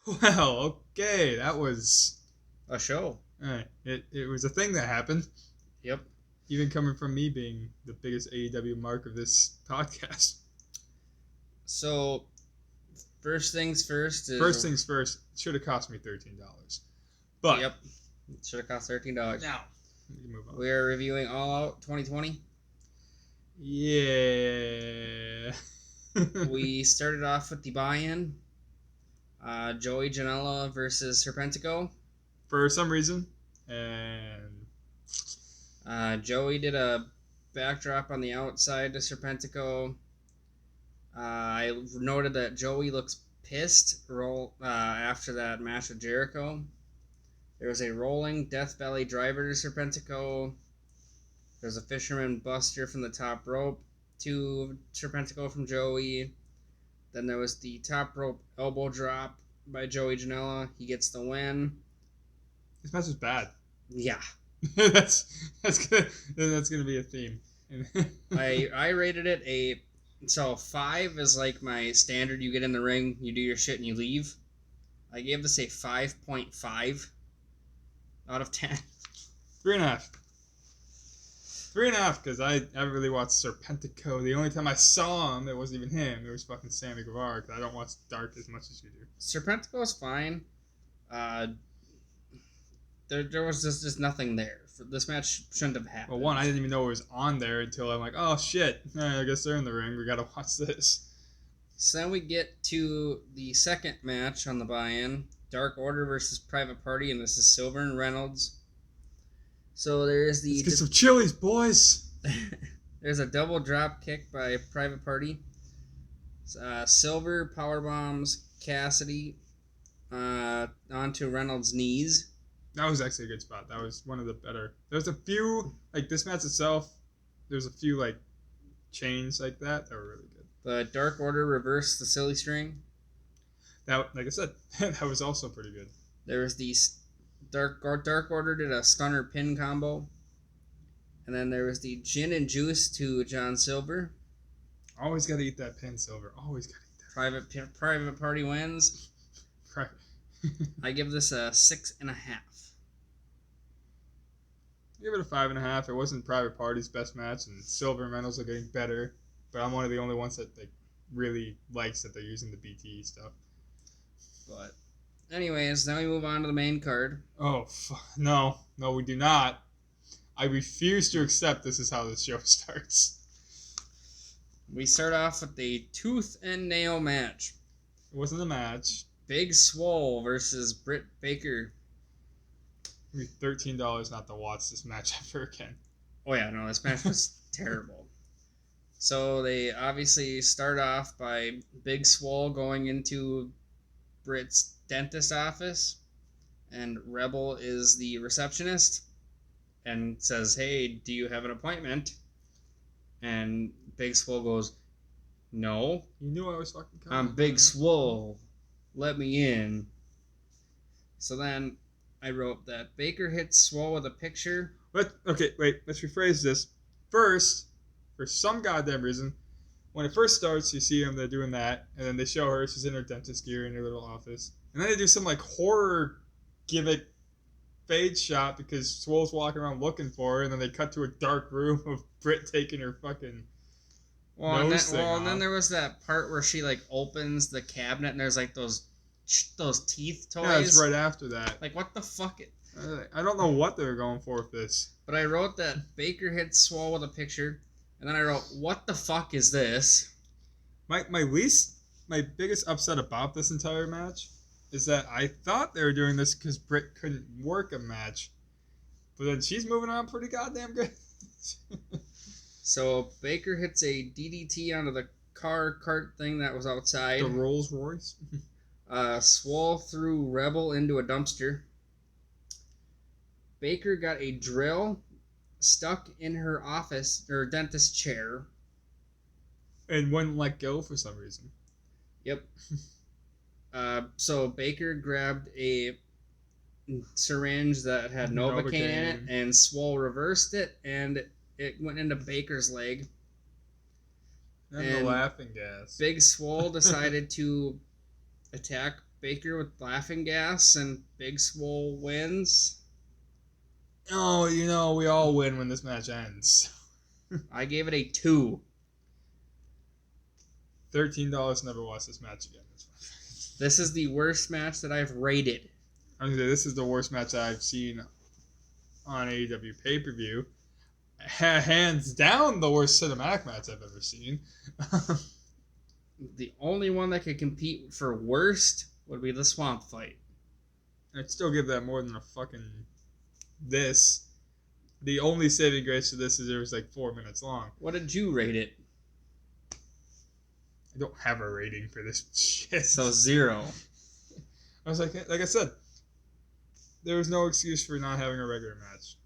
Well, okay, that was A show. it was a thing that happened. Yep. Even coming from me being the biggest AEW mark of this podcast. So, first things first is. First things first, it should have cost me $13. But Yep. It should have cost $13. now, move on. We're reviewing All Out 2020. Yeah. We started off with the buy-in. Joey Janela versus Serpentico. For some reason. And Joey did a backdrop on the outside to Serpentico. I noted that Joey looks pissed after that match with Jericho. There was a rolling Death Valley driver to Serpentico. There's a fisherman buster from the top rope to Serpentico from Joey. Then there was the top rope elbow drop by Joey Janela. He gets the win. this match was bad. Yeah. that's gonna be a theme. I rated it a... So 5 is like my standard. You get in the ring, you do your shit, and you leave. I gave this a 5.5 out of 10. 3.5. 3.5 because I haven't really watched Serpentico. The only time I saw him, it wasn't even him. It was fucking Sammy Guevara because I don't watch Dark as much as you do. Serpentico is fine. There was just nothing there. This match shouldn't have happened. Well, one, I didn't even know it was on there until I'm like, oh shit, I guess they're in the ring. We gotta watch this. So then we get to the second match on the buy-in. Dark Order versus Private Party, and this is Silver and Reynolds. So there's Let's get some chilies, boys. there's a double drop kick by Private Party. Silver powerbombs Cassidy onto Reynolds' knees. That was actually a good spot. That was one of the better. There's a few, like this match itself, there's a few like chains like that were really good. The Dark Order reversed the silly string. That, like I said, that was also pretty good. There was the Dark Order did a stunner pin combo. And then there was the gin and juice to John Silver. Always got to eat that pin, Silver. Always got to eat that. Private Party wins. Right. I give this a 6.5. Give it a 5.5. It wasn't Private Party's best match, and Silver and Reynolds are getting better. But I'm one of the only ones that like really likes that they're using the BTE stuff. But, anyways, now we move on to the main card. Oh no, we do not. I refuse to accept this is how this show starts. We start off with the tooth and nail match. It wasn't a match. Big Swole versus Britt Baker. $13 not to watch this match ever again. Oh yeah, no, this match was terrible. So they obviously start off by Big Swole going into Britt's dentist office, and Rebel is the receptionist and says, "Hey, do you have an appointment?" And Big Swole goes, "No, You knew I was fucking coming. I'm Big Swole. Let me in." So then I wrote that Baker hits Swole with a picture. Okay, wait, let's rephrase this. First, for some goddamn reason, when it first starts, you see them, they're doing that, and then they show her, she's in her dentist gear in her little office. And then they do some like horror gimmick fade shot because Swole's walking around looking for her, and then they cut to a dark room of Britt taking her fucking nose And then there was that part where she like opens the cabinet and there's like those teeth toys. Yeah, it's right after that. Like, what the fuck? I don't know what they were going for with this. But I wrote that Baker hits Swole with a picture, and then I wrote, "What the fuck is this?" My biggest upset about this entire match is that I thought they were doing this because Britt couldn't work a match, but then she's moving on pretty goddamn good. So Baker hits a DDT onto the cart thing that was outside. The Rolls Royce. Swole threw Rebel into a dumpster. Baker got a drill stuck in her office, or dentist chair. And wouldn't let go for some reason. Yep. So Baker grabbed a syringe that had Novocaine in it, and Swole reversed it, and it went into Baker's leg. And the laughing gas. Big Swole decided to attack Baker with laughing gas and Big Swole wins. Oh, we all win when this match ends. I gave it a 2. $13 never watch this match again. This is the worst match that I've rated. I'm gonna say this is the worst match I've seen on AEW pay-per-view. Hands down, the worst cinematic match I've ever seen. The only one that could compete for worst would be the Swamp Fight. I'd still give that more than a fucking this. The only saving grace to this is it was like 4 minutes long. What did you rate it? I don't have a rating for this shit. So 0. I was like I said, there was no excuse for not having a regular match.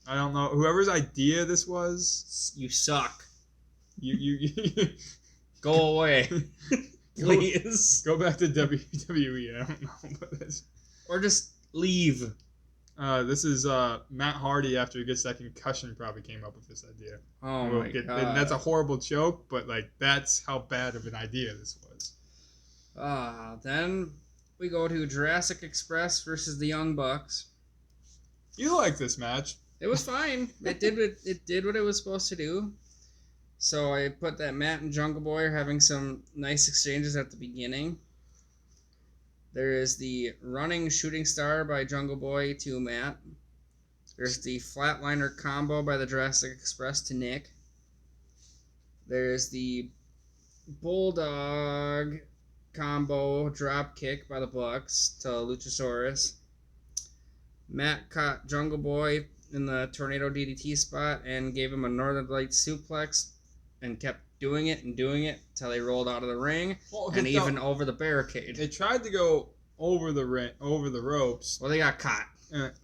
I don't know whoever's idea this was. You suck. You Go away, please. go back to WWE. I don't know, but or just leave. This is Matt Hardy after he gets that concussion probably came up with this idea. Oh my god! And that's a horrible joke, but like that's how bad of an idea this was. Then we go to Jurassic Express versus the Young Bucks. You like this match? It was fine. It did what it was supposed to do. So I put that Matt and Jungle Boy are having some nice exchanges at the beginning. There is the running shooting star by Jungle Boy to Matt. There's the flatliner combo by the Jurassic Express to Nick. There's the bulldog combo drop kick by the Bucks to Luchasaurus. Matt caught Jungle Boy in the tornado DDT spot and gave him a Northern Lights suplex and kept doing it until they rolled out of the ring and even over the barricade. They tried to go over the ropes. Well, they got caught.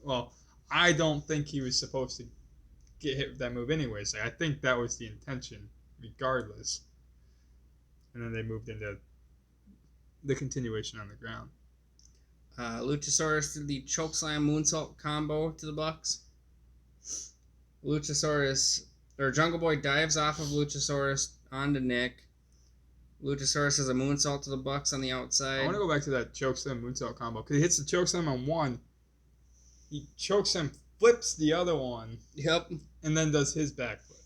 Well, I don't think he was supposed to get hit with that move anyways. I think that was the intention, regardless. And then they moved into the continuation on the ground. Luchasaurus did the chokeslam moonsault combo to the Bucks. Jungle Boy dives off of Luchasaurus onto Nick. Luchasaurus has a moonsault to the Bucks on the outside. I want to go back to that chokeslam moonsault combo because he hits the chokeslam on one. He chokeslam, flips the other one. Yep. And then does his backflip.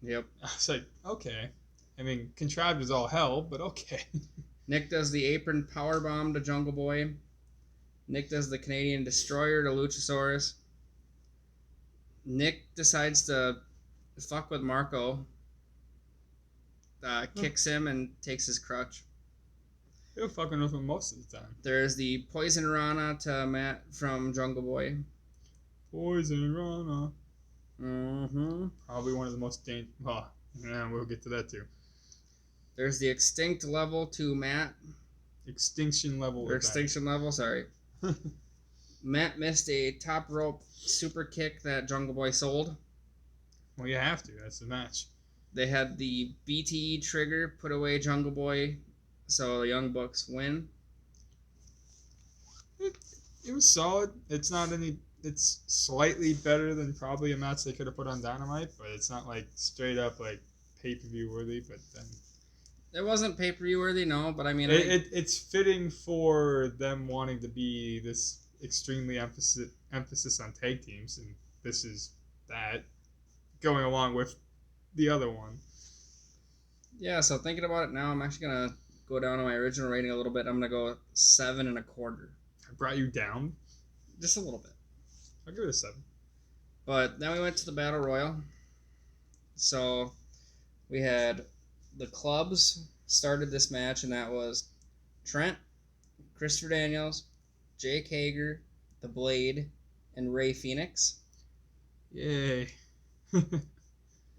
Yep. I was like, okay. I mean, contrived as all hell, but okay. Nick does the apron powerbomb to Jungle Boy. Nick does the Canadian Destroyer to Luchasaurus. Nick decides to fuck with Marco. Kicks him and takes his crutch. They were fucking with him most of the time. There's the Poison Rana to Matt from Jungle Boy. Poison Rana. Mm-hmm. Probably one of the most dangerous. Well, yeah, we'll get to that too. There's the Extinct level to Matt. Extinction level. Or Extinction level, sorry. Matt missed a top rope super kick that Jungle Boy sold. Well, you have to. That's the match. They had the BTE trigger put away Jungle Boy, so the Young Bucks win. It was solid. It's not any. It's slightly better than probably a match they could have put on Dynamite, but it's not like straight up like pay-per-view worthy. But then it wasn't pay-per-view worthy, no. But I mean, it's fitting for them wanting to be this extremely emphasis on tag teams, and this is that going along with the other one. Yeah, so thinking about it now, I'm actually gonna go down on my original rating a little bit. I'm gonna go 7.25. I brought you down just a little bit. I'll give it a 7. But then we went to the Battle Royal. So we had the clubs started this match, and that was Trent, Christopher Daniels, Jake Hager, The Blade, and Ray Phoenix. Yay.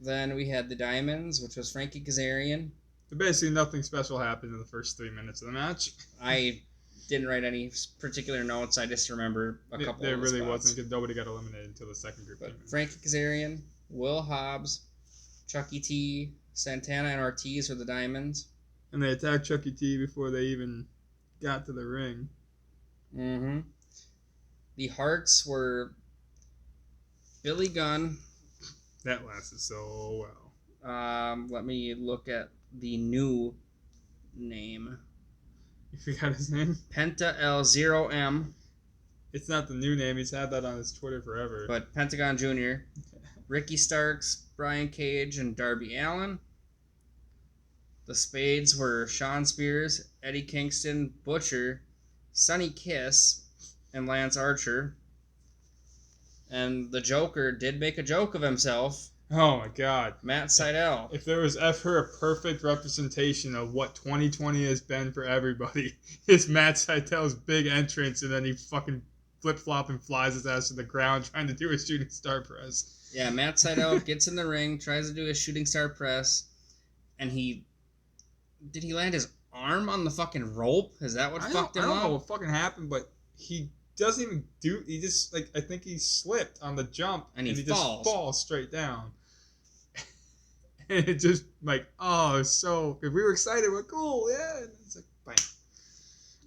Then we had the Diamonds, which was Frankie Kazarian. Basically, nothing special happened in the first 3 minutes of the match. I didn't write any particular notes. I just remember a couple there of the really spots. wasn't, because nobody got eliminated until the second group. But Frankie Kazarian, Will Hobbs, Chucky T, Santana, and Ortiz were the Diamonds. And they attacked Chucky T before they even got to the ring. Mm-hmm. The Hearts were Billy Gunn. That lasted so well. Let me look at the new name. You forgot his name? Penta L0M, It's not the new name. He's had that on his Twitter forever. but Pentagon Jr., Ricky Starks, Brian Cage, and Darby Allin. The Spades were Sean Spears, Eddie Kingston, Butcher, Sonny Kiss, and Lance Archer. And the Joker did make a joke of himself. Oh my God. Matt Sydal. If there was ever a perfect representation of what 2020 has been for everybody, it's Matt Seidel's big entrance, and then he fucking flip-flop and flies his ass to the ground trying to do a shooting star press. Yeah, Matt Sydal gets in the ring, tries to do a shooting star press, and did he land his arm on the fucking rope? Is that what fucked him up? I don't know what fucking happened, but he doesn't even do. He just I think he slipped on the jump, and he just falls straight down. And it just so we were excited, we're cool, yeah. And it's like bang.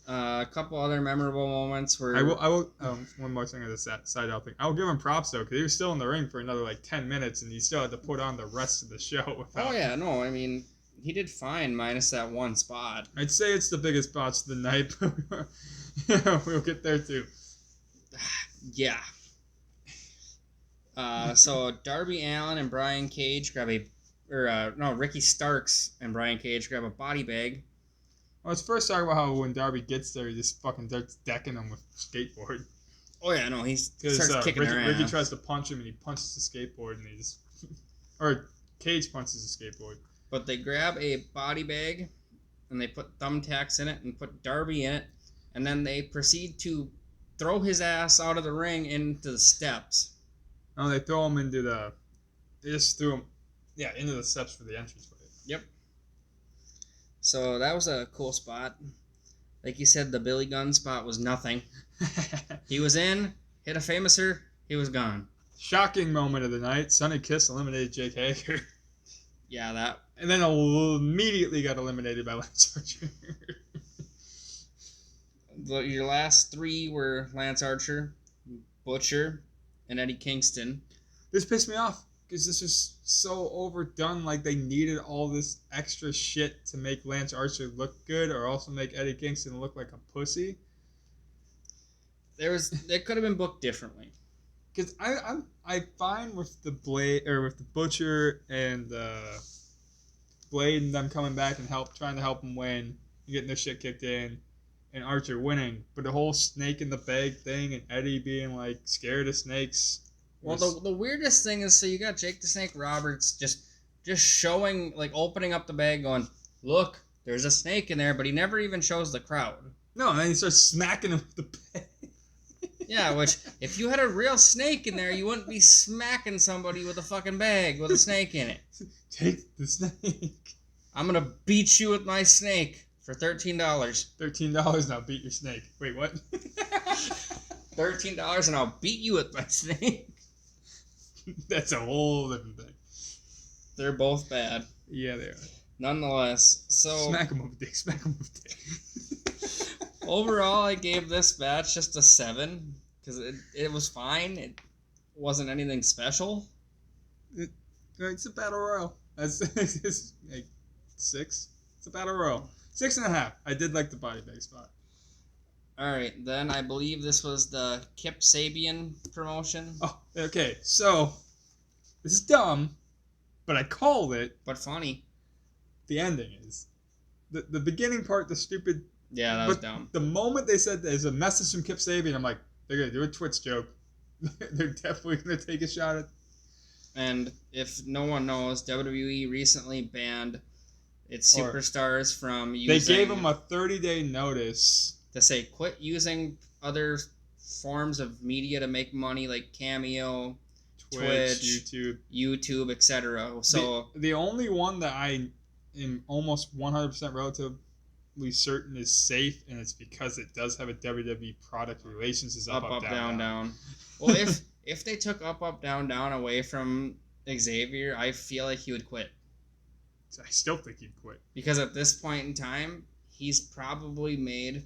A couple other memorable moments were. I will. One more thing on the side out thing. I will give him props though, because he was still in the ring for another 10 minutes, and he still had to put on the rest of the show. Without... Oh yeah, no, I mean he did fine minus that one spot. I'd say it's the biggest spots of the night, but yeah, we'll get there too. Yeah. So Darby Allin and Brian Cage Ricky Starks and Brian Cage grab a body bag. Well, let's first talk about how when Darby gets there, he just fucking starts decking him with skateboard. Oh yeah, no, he starts kicking their ass. Ricky tries to punch him, and he punches the skateboard, and he just... or Cage punches the skateboard. But they grab a body bag, and they put thumbtacks in it, and put Darby in it, and then they proceed to throw his ass out of the ring into the steps. No, they throw him into the... They just threw him, into the steps for the entranceway. Yep. So that was a cool spot. Like you said, the Billy Gunn spot was nothing. He was in, hit a famouser, he was gone. Shocking moment of the night. Sonny Kiss eliminated Jake Hager. Yeah, that. And then immediately got eliminated by Lance Archer. Your last three were Lance Archer, Butcher, and Eddie Kingston. This pissed me off because this was so overdone. Like they needed all this extra shit to make Lance Archer look good, or also make Eddie Kingston look like a pussy. It could have been booked differently. Because I find with the with the Butcher and Blade and them coming back and trying to help him win, and getting their shit kicked in, and Archer winning. But the whole snake in the bag thing and Eddie being like scared of snakes. Well, the weirdest thing is, so you got Jake the Snake Roberts just showing, like, opening up the bag, going, "Look, there's a snake in there," but he never even shows the crowd. No, and then he starts smacking him with the bag. Yeah, which, if you had a real snake in there, you wouldn't be smacking somebody with a fucking bag with a snake in it. Take the snake. I'm gonna beat you with my snake for $13. $13 now, beat your snake. Wait, what? $13 and I'll beat you with my snake. That's a whole different thing. They're both bad. Yeah, they are. Nonetheless, so... Smack him with dick, smack him with dick. Overall, I gave this match just a 7, because it was fine. It wasn't anything special. It's a battle royal. It's like 6. It's a battle royal. 6.5. I did like the body bag spot. Alright, then I believe this was the Kip Sabian promotion. Oh, okay. So, this is dumb, but I called it. But funny. The ending is. The beginning part, the stupid... Yeah, that was dumb. The moment they said there's a message from Kip Sabian, I'm like, they're going to do a Twitch joke. They're definitely going to take a shot at... And if no one knows, WWE recently banned its superstars from using... They gave them a 30-day notice... to say, quit using other forms of media to make money, like Cameo, Twitch YouTube, etc. So the only one that I am almost 100% relatively certain is safe, and it's because it does have a WWE product relations, is up, down. Well, if they took up, down away from Xavier, I feel like he would quit. I still think he'd quit. Because at this point in time, he's probably made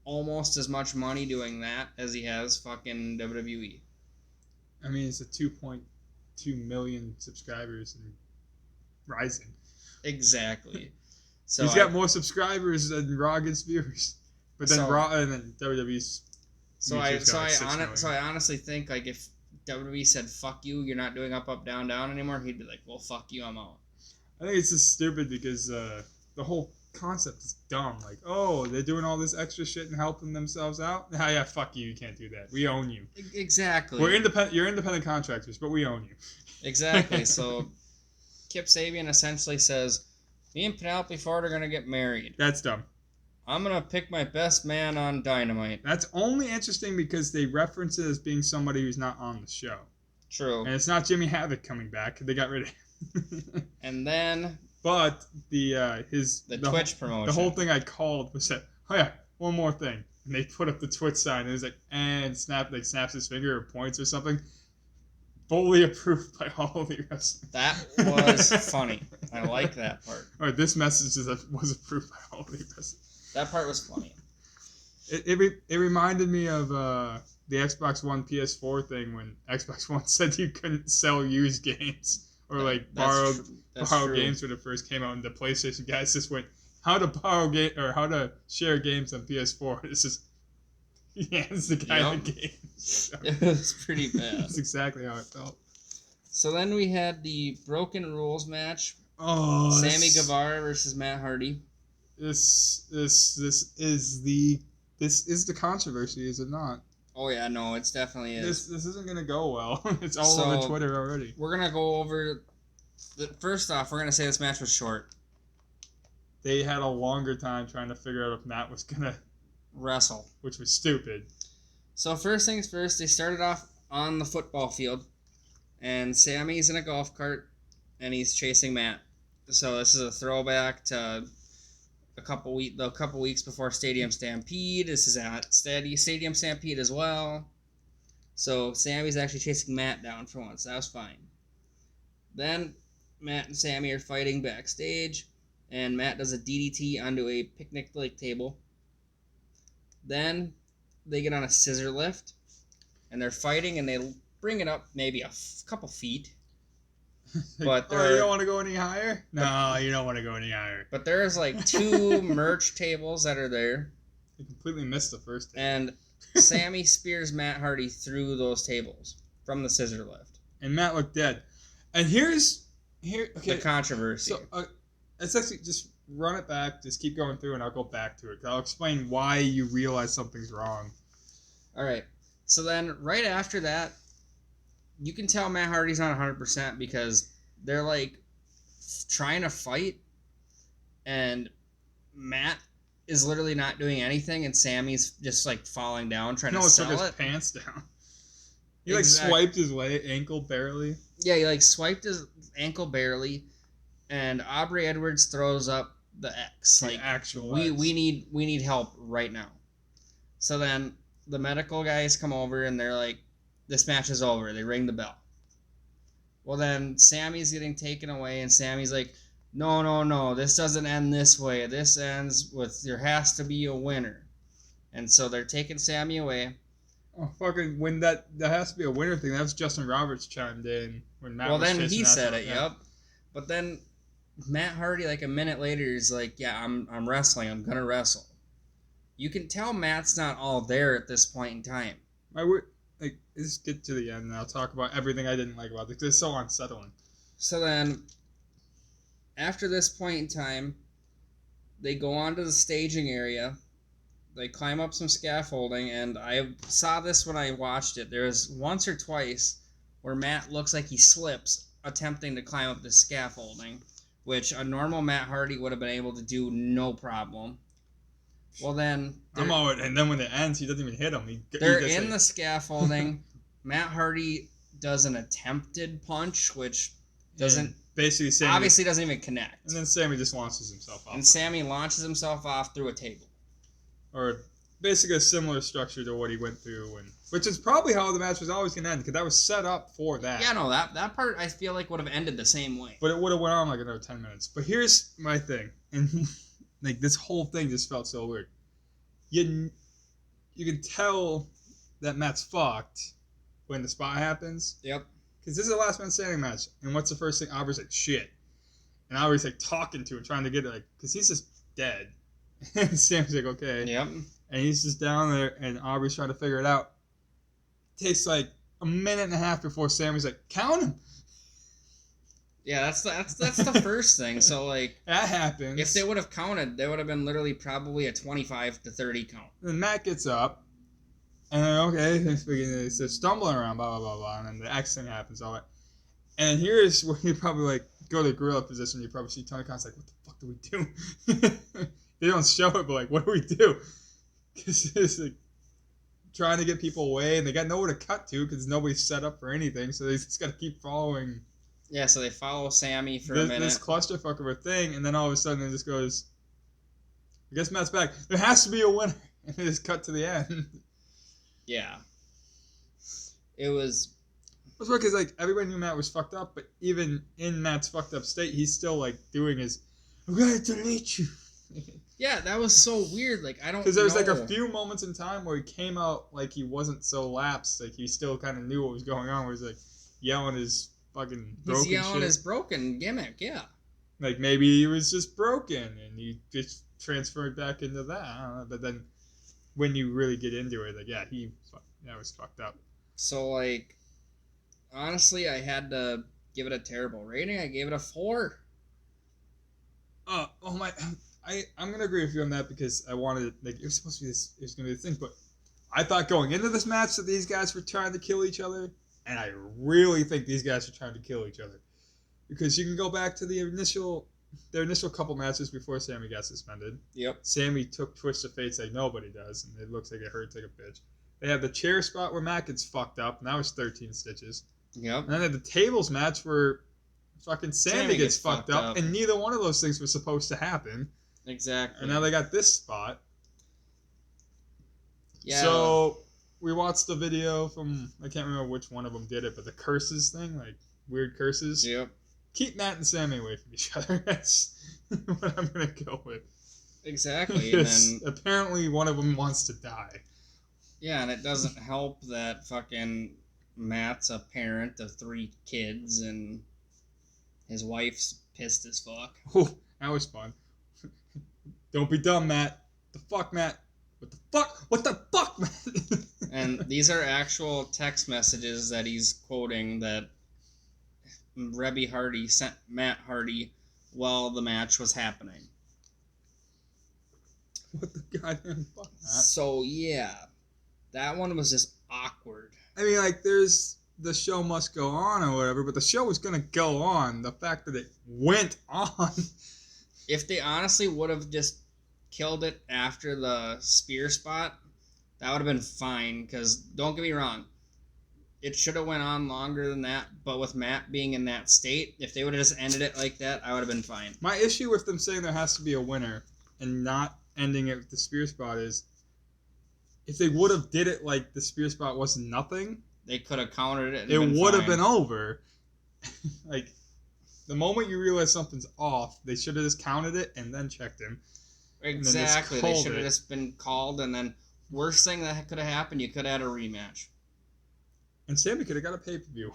almost as much money doing that as he has fucking WWE. I mean, it's a 2.2 million subscribers and rising. Exactly. So he's got more subscribers than Raw gets viewers. But then Raw and then WWE's. I honestly think like if WWE said "fuck you," you're not doing up, down, down anymore, he'd be like, "Well, fuck you, I'm out." I think it's just stupid because the whole concept is dumb. Like, oh, they're doing all this extra shit and helping themselves out. Ah, yeah, fuck you. You can't do that. We own you. Exactly. We're independent. You're independent contractors, but we own you. Exactly. So Kip Sabian essentially says, "Me and Penelope Ford are gonna get married. That's dumb. I'm gonna pick my best man on Dynamite." That's only interesting because they reference it as being somebody who's not on the show. True. And it's not Jimmy Havoc coming back. They got rid of him. And then But the Twitch promotion. The whole thing I called was that, oh yeah, one more thing. And they put up the Twitch sign and it was like, and snaps his finger or points or something. Fully approved by All Elite Wrestling. That was funny. I like that part. All right, this message was approved by All Elite Wrestling. That part was funny. It reminded me of the Xbox One PS4 thing when Xbox One said you couldn't sell used games or like borrow games when it first came out, and the PlayStation guys just went, how to borrow game or how to share games on PS4. It's just he hands the guy the game. So, it was pretty bad. That's exactly how it felt. So then we had the Broken Rules match. Oh, Sammy Guevara versus Matt Hardy. This is the controversy, is it not? Oh yeah, no, it's definitely is. This isn't gonna go well. It's all over Twitter already. We're gonna go over. First off, we're gonna say this match was short. They had a longer time trying to figure out if Matt was gonna wrestle, which was stupid. So first things first, they started off on the football field, and Sammy's in a golf cart, and he's chasing Matt. So this is a throwback to a couple weeks before Stadium Stampede. This is at Stadium Stampede as well. So Sammy's actually chasing Matt down for once. That was fine. Then Matt and Sammy are fighting backstage, and Matt does a DDT onto a picnic like table. Then they get on a scissor lift, and they're fighting, and they bring it up maybe a couple feet. But you don't want to go any higher? No, you don't want to go any higher. But there's like 2 merch tables that are there. You completely missed the first table. And Sammy spears Matt Hardy through those tables from the scissor lift. And Matt looked dead. And okay, the controversy. So let's actually just run it back. Just keep going through, and I'll go back to it. I'll explain why you realize something's wrong. All right. So then, right after that, you can tell Matt Hardy's not 100% because they're like trying to fight, and Matt is literally not doing anything, and Sammy's just like falling down trying to sell it. Took his pants down. He like swiped his ankle barely. Yeah, he like swiped his ankle barely, and Aubrey Edwards throws up the X. Like we need help right now. So then the medical guys come over and they're like, this match is over. They ring the bell. Well, then Sammy's getting taken away, and Sammy's like, no, this doesn't end this way. This ends with there has to be a winner. And so they're taking Sammy away. Oh, fucking, when that has to be a winner thing, that was Justin Roberts chimed in. When Matt was then he said it, yep. But then Matt Hardy, like a minute later, is like, yeah, I'm wrestling. I'm going to wrestle. You can tell Matt's not all there at this point in time. Let's get to the end, and I'll talk about everything I didn't like about it, because it's so unsettling. So then, after this point in time, they go on to the staging area. They climb up some scaffolding, and I saw this when I watched it. There's once or twice where Matt looks like he slips attempting to climb up the scaffolding, which a normal Matt Hardy would have been able to do no problem. Well, then... and then when it ends, he doesn't even hit him. They're in the scaffolding. Matt Hardy does an attempted punch, which doesn't... Basically, Sammy obviously doesn't even connect. And then Sammy just launches himself off. And Sammy launches himself off through a table. Or basically a similar structure to what he went through, which is probably how the match was always going to end, because that was set up for that. Yeah, no, that part I feel like would have ended the same way. But it would have went on like another 10 minutes. But here's my thing, and like this whole thing just felt so weird. You can tell that Matt's fucked when the spot happens. Yep. Because this is a last man standing match, and what's the first thing? Aubrey's like, shit. And Aubrey's like talking to him, trying to get it, like, because he's just dead. And Sammy's like, okay. Yep. And he's just down there, and Aubrey's trying to figure it out. It takes like a minute and a half before Sammy's like, count him. Yeah, that's the first thing. So like that happens. If they would have counted, there would have been literally probably a 25 to 30 count. Then Matt gets up, and then okay, they're stumbling around, blah blah blah blah, and then the X thing happens, all that. And here's where you probably like go to gorilla position. You probably see Tony Khan's like, what the fuck do we do? They don't show it, but like, what do we do? Because it's like trying to get people away, and they got nowhere to cut to because nobody's set up for anything, so they just got to keep following. Yeah, so they follow Sammy for a minute. This clusterfuck of a thing, and then all of a sudden it just goes, I guess Matt's back. There has to be a winner. And they just cut to the end. Yeah. It was weird because like everybody knew Matt was fucked up, but even in Matt's fucked up state, he's still like doing his, I'm gonna delete you. Yeah, that was so weird. Like, I don't know. Because there was like a few moments in time where he came out like he wasn't so lapsed. Like he still kind of knew what was going on. Where he's like yelling his fucking broken He's yelling shit. his broken gimmick, yeah. Like maybe he was just broken and he just transferred back into that. I don't know. But then when you really get into it, like yeah, that was fucked up. So like, honestly, I had to give it a terrible rating. I gave it a 4. Oh my! I'm gonna agree with you on that because I wanted like it was supposed to be this. It was gonna be the thing, but I thought going into this match that these guys were trying to kill each other. And I really think these guys are trying to kill each other. Because you can go back to their initial couple matches before Sammy got suspended. Yep. Sammy took Twist of Fates like nobody does, and it looks like it hurts like a bitch. They have the chair spot where Matt gets fucked up, and that was 13 stitches. Yep. And then they have the tables match where fucking Sammy gets fucked up, and neither one of those things was supposed to happen. Exactly. And now they got this spot. Yeah. So we watched the video from, I can't remember which one of them did it, but the curses thing, like weird curses. Yep. Keep Matt and Sammy away from each other. That's what I'm going to go with. Exactly. And then, apparently one of them wants to die. Yeah, and it doesn't help that fucking Matt's a parent of 3 kids and his wife's pissed as fuck. Oh, that was fun. Don't be dumb, Matt. The fuck, Matt? What the fuck? What the fuck, Matt? And these are actual text messages that he's quoting that Rebby Hardy sent Matt Hardy while the match was happening. What the goddamn fuck, Matt? So, yeah. That one was just awkward. I mean, like, there's the show must go on or whatever, but the show was going to go on. The fact that it went on. If they honestly would have just killed it after the spear spot, that would have been fine, because don't get me wrong, it should have went on longer than that, but with Matt being in that state, if they would have just ended it like that, I would have been fine. My issue with them saying there has to be a winner and not ending it with the spear spot is if they would have did it like the spear spot was nothing, they could have countered it and it would have fine. been over. Like the moment you realize something's off, they should have just counted it and then checked him. Exactly. They should have just been called, and then worst thing that could have happened, you could have had a rematch. And Sammy could have got a pay-per-view.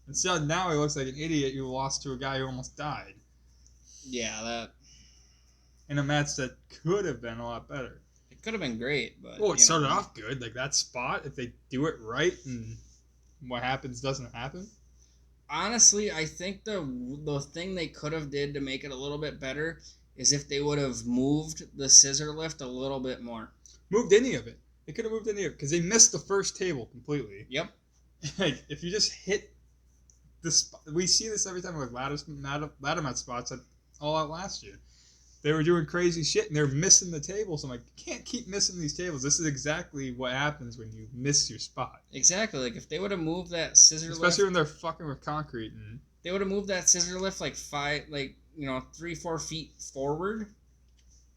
Instead, now he looks like an idiot who lost to a guy who almost died. Yeah, that... In a match that could have been a lot better. It could have been great, but... Well, it started off good. Like, that spot, if they do it right and what happens doesn't happen. Honestly, I think the thing they could have did to make it a little bit better is if they would have moved the scissor lift a little bit more. Moved any of it. They could have moved any of it because they missed the first table completely. Yep. Like, if you just hit this... We see this every time with ladder match spots at All Out last year. They were doing crazy shit and they're missing the tables. I'm like, you can't keep missing these tables. This is exactly what happens when you miss your spot. Exactly. Like, if they would have moved that scissor lift... Especially when they're fucking with concrete. And they would have moved that scissor lift like 3-4 feet forward.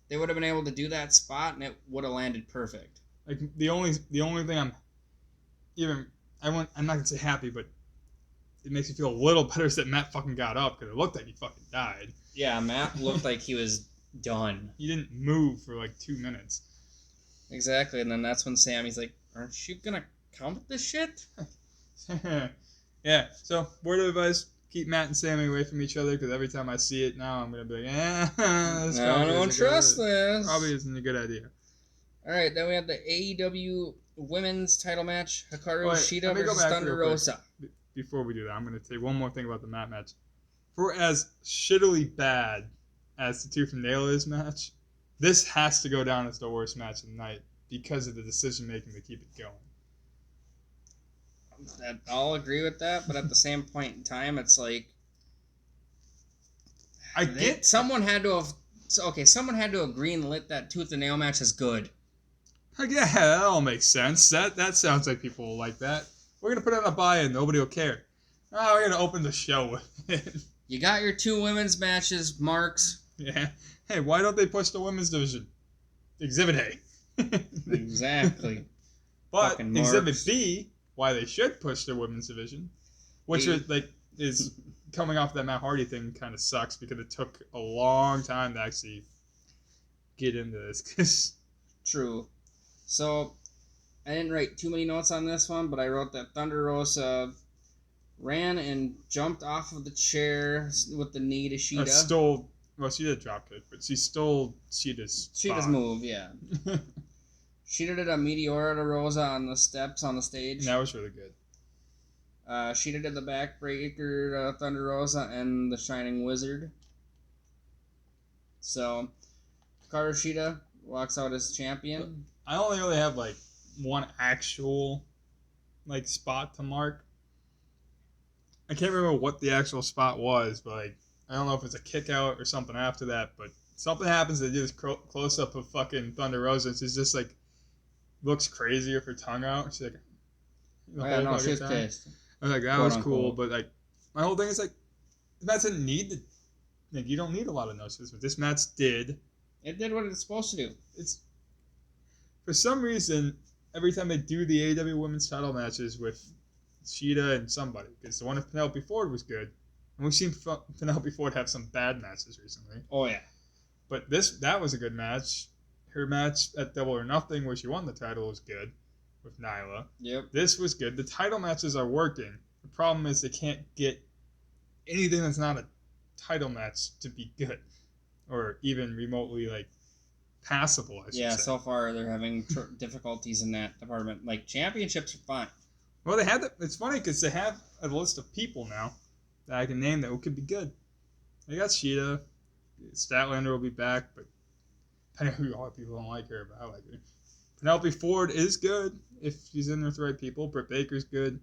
They would have been able to do that spot and it would have landed perfect. Like, the only thing I'm not gonna say happy, but it makes me feel a little better is that Matt fucking got up because it looked like he fucking died. Yeah, Matt looked like he was done. He didn't move for like 2 minutes. Exactly, and then that's when Sammy's like, "Aren't you gonna count this shit?" Yeah. So word of advice: keep Matt and Sammy away from each other because every time I see it now, I'm gonna be like, this I don't trust this. Probably isn't a good idea. All right, then we have the AEW Women's Title match: Hikaru Shida let me go versus back Thunder real quick. Rosa. Before we do that, I'm gonna say one more thing about the Matt match. For as shittily bad as the two from Naylor's match, this has to go down as the worst match of the night because of the decision making to keep it going. I'll agree with that, but at the same point in time, it's like someone had to have greenlit that tooth and nail match as good. Yeah, that all makes sense. That sounds like people will like that. We're gonna put it on a buy-in. Nobody will care. Oh, we're gonna open the show with it. You got your two women's matches, Marks. Yeah. Hey, why don't they push the women's division? Exhibit A. Exactly. But Exhibit B, why they should push the women's division, which is coming off that Matt Hardy thing, kind of sucks because it took a long time to actually get into this. True. So I didn't write too many notes on this one, but I wrote that Thunder Rosa ran and jumped off of the chair with the knee to Shida. She did drop kick, but she stole Shida's move, yeah. Shida did a Meteora to Rosa on the steps on the stage. That was really good. Shida did the backbreaker to Thunder Rosa and the Shining Wizard. So, Hikaru Shida walks out as champion. I only really have one actual spot to mark. I can't remember what the actual spot was, but I don't know if it's a kick out or something after that, but something happens. They do this close up of fucking Thunder Rosa, and she's just looks crazy with her tongue out. She's she's pissed. I was like, that was cool, but my whole thing is the match didn't need you don't need a lot of noses, but this match did. It did what it's supposed to do. It's for some reason every time they do the AEW Women's Title matches with Shida and somebody, because the one with Penelope Ford was good, and we've seen Penelope Ford have some bad matches recently. Oh yeah, but that was a good match. Her match at Double or Nothing, where she won the title, was good with Nyla. Yep. This was good. The title matches are working. The problem is they can't get anything that's not a title match to be good, or even remotely passable. I should say. So far they're having difficulties in that department. Championships are fine. Well, they had it's funny because they have a list of people now that I can name that could be good. They got Shida. Statlander will be back, but I know a lot of people don't like her, but I like her. Penelope Ford is good if she's in with the right people. Britt Baker's good.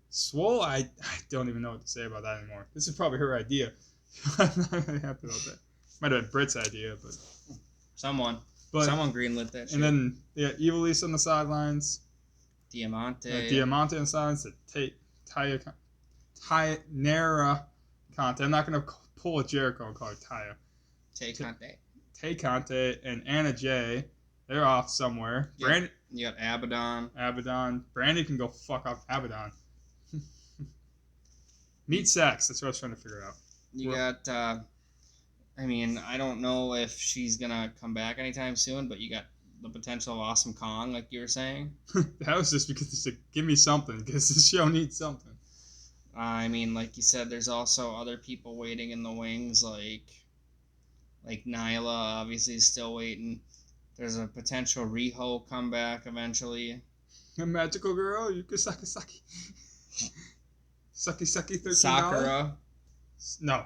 Swole, I don't even know what to say about that anymore. This is probably her idea. I'm not really happy about that. Might have been Britt's idea, but someone greenlit that shit. And then Evilise on the sidelines. Diamante on the sidelines. Nara Conte. I'm not going to pull a Jericho and call her Taya. Tay Conte and Anna Jay. They're off somewhere. Yep. Brandon, you got Abaddon. Brandon can go fuck off Abaddon. Meet Sax. That's what I was trying to figure out. You got, I don't know if she's going to come back anytime soon, but you got the potential of Awesome Kong, like you were saying. That was just because they said, give me something, because this show needs something. Like you said, there's also other people waiting in the wings, like Nyla, obviously, is still waiting. There's a potential Riho comeback eventually. A magical girl, Yuka Sakasaki. Sucky, $13. Sakura. No,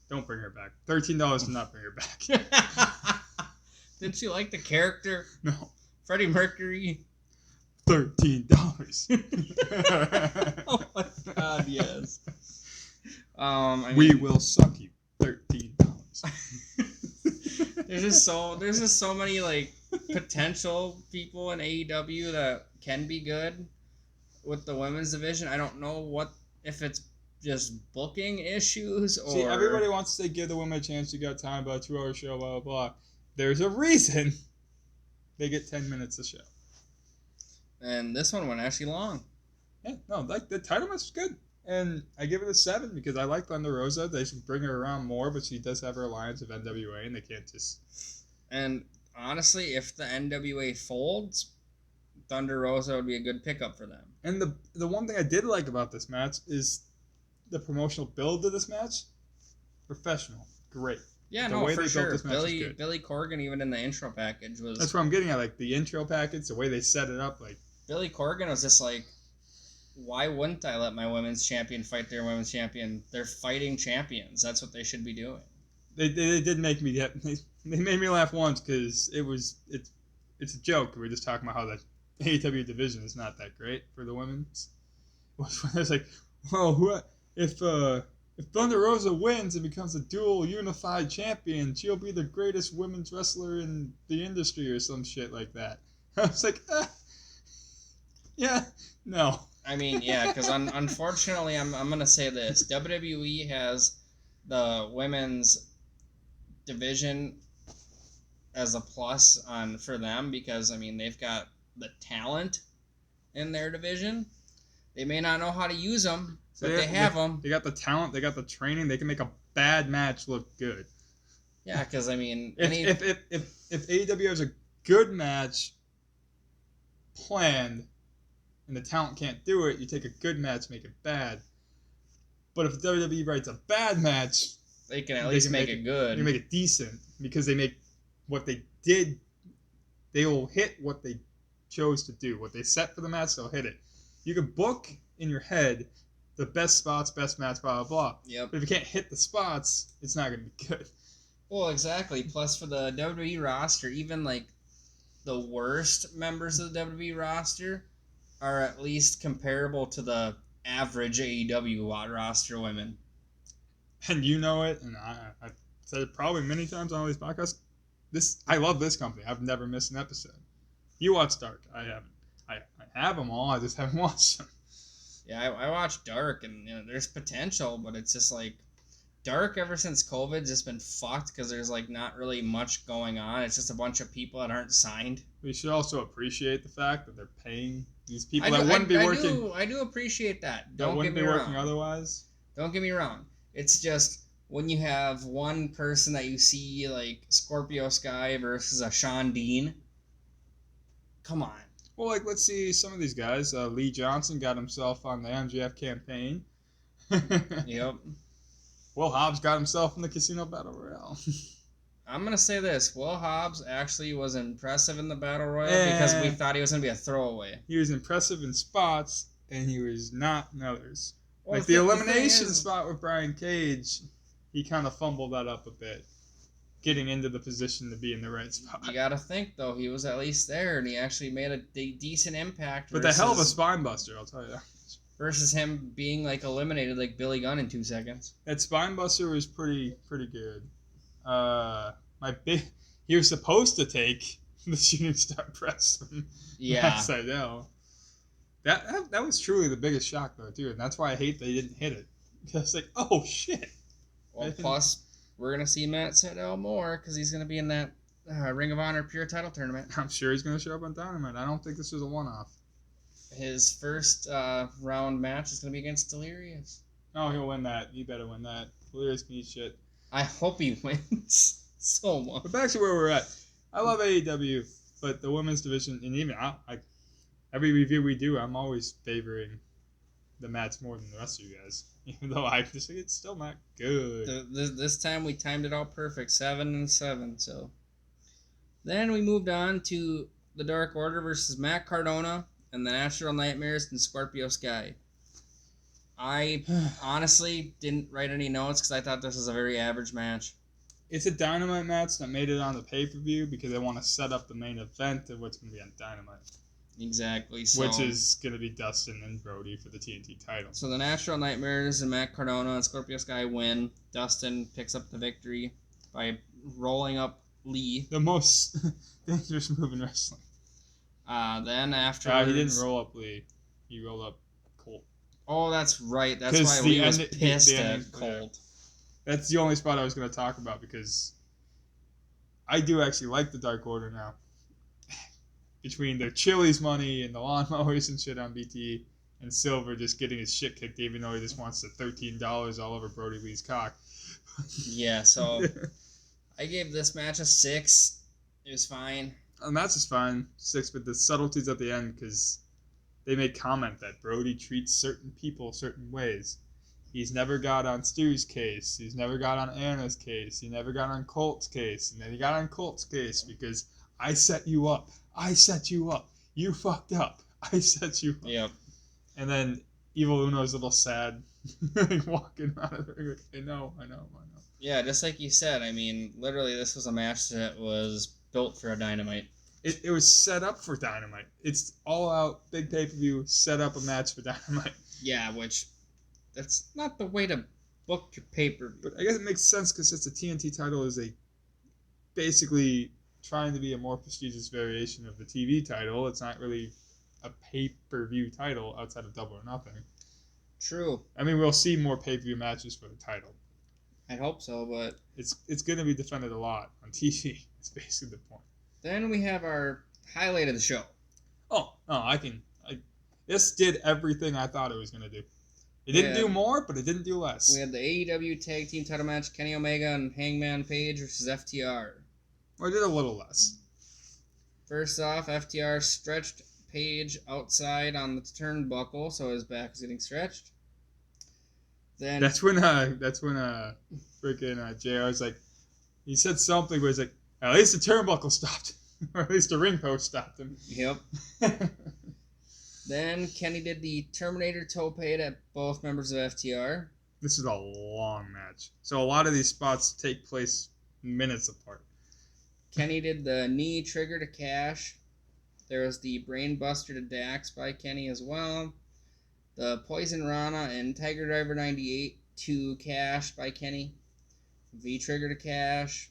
don't bring her back. $13 to not bring her back. Didn't you like the character? No. Freddie Mercury. $13. Oh my god, yes. We will suck you. $13. There's just so many potential people in AEW that can be good with the women's division. I don't know if it's just booking issues or... See, everybody wants to give the women a chance. You got time, about a 2-hour show, blah, blah, blah. There's a reason they get 10 minutes a show. And this one went actually long. Yeah, no, the title match was good. And I give it a 7 because I like Thunder Rosa. They should bring her around more, but she does have her alliance with NWA, and they can't just... And honestly, if the NWA folds, Thunder Rosa would be a good pickup for them. And the one thing I did like about this match is the promotional build to this match, professional, great. Yeah, The no, way for they built sure. this match was good. Billy Corgan, even in the intro package, was. That's what I'm getting at. Like the intro package, the way they set it up, like Billy Corgan was just like, why wouldn't I let my women's champion fight their women's champion? They're fighting champions. That's what they should be doing. they did make me get. They made me laugh once because it's a joke. We were just talking about how the AEW division is not that great for the women's. It's like, well, if Thunder Rosa wins and becomes a dual unified champion, she'll be the greatest women's wrestler in the industry or some shit like that. I was like, yeah, no. I mean, yeah, because unfortunately, I'm gonna say this: WWE has the women's division as a plus on for them because I mean they've got the talent in their division. They may not know how to use them, but they have them. They got the talent. They got the training. They can make a bad match look good. Yeah, because I mean, if AEW has a good match planned, and the talent can't do it, you take a good match, make it bad. But if WWE writes a bad match, they can at least make it good. They can make it decent because they make what they did. They will hit what they chose to do. What they set for the match, they'll hit it. You can book in your head the best spots, best match, blah, blah, blah. Yep. But if you can't hit the spots, it's not going to be good. Well, exactly. Plus, for the WWE roster, even like the worst members of the WWE roster are at least comparable to the average AEW roster women. And you know it, and I've said it probably many times on all these podcasts. I love this company. I've never missed an episode. You watch Dark. I haven't. I have them all. I just haven't watched them. Yeah, I watched Dark, and you know, there's potential, but it's just like Dark ever since COVID's just been fucked because there's like not really much going on. It's just a bunch of people that aren't signed. We should also appreciate the fact that they're paying these people that wouldn't be working. I do appreciate that. That wouldn't be working otherwise. Don't get me wrong. It's just when you have one person that you see like Scorpio Sky versus a Sean Dean. Come on. Well, like, let's see some of these guys. Lee Johnson got himself on the MJF campaign. Yep. Will Hobbs got himself in the Casino Battle Royale. I'm going to say this. Will Hobbs actually was impressive in the Battle Royale because we thought he was going to be a throwaway. He was impressive in spots, and he was not in others. Well, like the elimination spot with Brian Cage, he kind of fumbled that up a bit. Getting into the position to be in the right spot. You gotta think though, he was at least there, and he actually made a decent impact. But the hell of a spine buster, I'll tell you that. Versus him being like eliminated like Billy Gunn in 2 seconds. That spine buster was pretty good. He was supposed to take the shooting star press from Matt Sydal. That was truly the biggest shock though too, and that's why I hate they didn't hit it. Because like, oh shit. Well, plus we're going to see Matt Sydal more because he's going to be in that Ring of Honor Pure title tournament. I'm sure he's going to show up on Dynamite. I don't think this was a one-off. His first round match is going to be against Delirious. Oh, he'll win that. He better win that. Delirious can eat shit. I hope he wins so much. But back to where we're at. I love AEW, but the women's division, and even every review we do, I'm always favoring the match more than the rest of you guys. Even though I just think it's still not good. This time we timed it all perfect, 7-7. So then we moved on to the Dark Order versus Matt Cardona and the Natural Nightmares and Scorpio Sky. I honestly didn't write any notes because I thought this was a very average match. It's a Dynamite match that made it on the pay-per-view because they want to set up the main event of what's going to be on Dynamite. Exactly. So, which is going to be Dustin and Brody for the TNT title. So the Natural Nightmares and Matt Cardona and Scorpio Sky win. Dustin picks up the victory by rolling up Lee. The most dangerous move in wrestling. Then afterwards... he didn't roll up Lee. He rolled up Colt. Oh, that's right. That's why Lee was pissed at Colt. That's the only spot I was going to talk about because I do actually like the Dark Order now. Between the Chili's money and the lawnmowers and shit on BT and Silver just getting his shit kicked even though he just wants the $13 all over Brody Lee's cock. Yeah, so I gave this match a 6. It was fine. The match is fine, 6, but the subtleties at the end because they make comment that Brody treats certain people certain ways. He's never got on Stu's case. He's never got on Anna's case. He never got on Colt's case. And then he got on Colt's case because I set you up. I set you up. You fucked up. I set you up. Yep. And then Evil Uno's a little sad, like walking out of the ring. Like, I know. Yeah, just like you said. I mean, literally, this was a match that was built for a Dynamite. It was set up for Dynamite. It's all out big pay-per-view, set up a match for Dynamite. Yeah, which that's not the way to book your pay-per-view. But I guess it makes sense because since the TNT title is basically trying to be a more prestigious variation of the TV title, it's not really a pay-per-view title outside of Double or Nothing. True. I mean, we'll see more pay-per-view matches for the title. I'd hope so, but it's going to be defended a lot on TV. It's basically the point. then we have our highlight of the show. This did everything I thought it was going to do. It didn't do more, but it didn't do less. We had the AEW Tag Team title match, Kenny Omega and Hangman Page versus FTR. Or it did a little less. First off, FTR stretched Page outside on the turnbuckle, so his back is getting stretched. Then That's when freaking JR was like, he said something where he's like, at least the turnbuckle stopped. Or at least the ring post stopped him. Yep. Then Kenny did the Terminator tope at both members of FTR. This is a long match. So a lot of these spots take place minutes apart. Kenny did the knee trigger to Cash. There was the brain buster to Dax by Kenny as well. The Poison Rana and Tiger Driver 98 to Cash by Kenny. V trigger to Cash.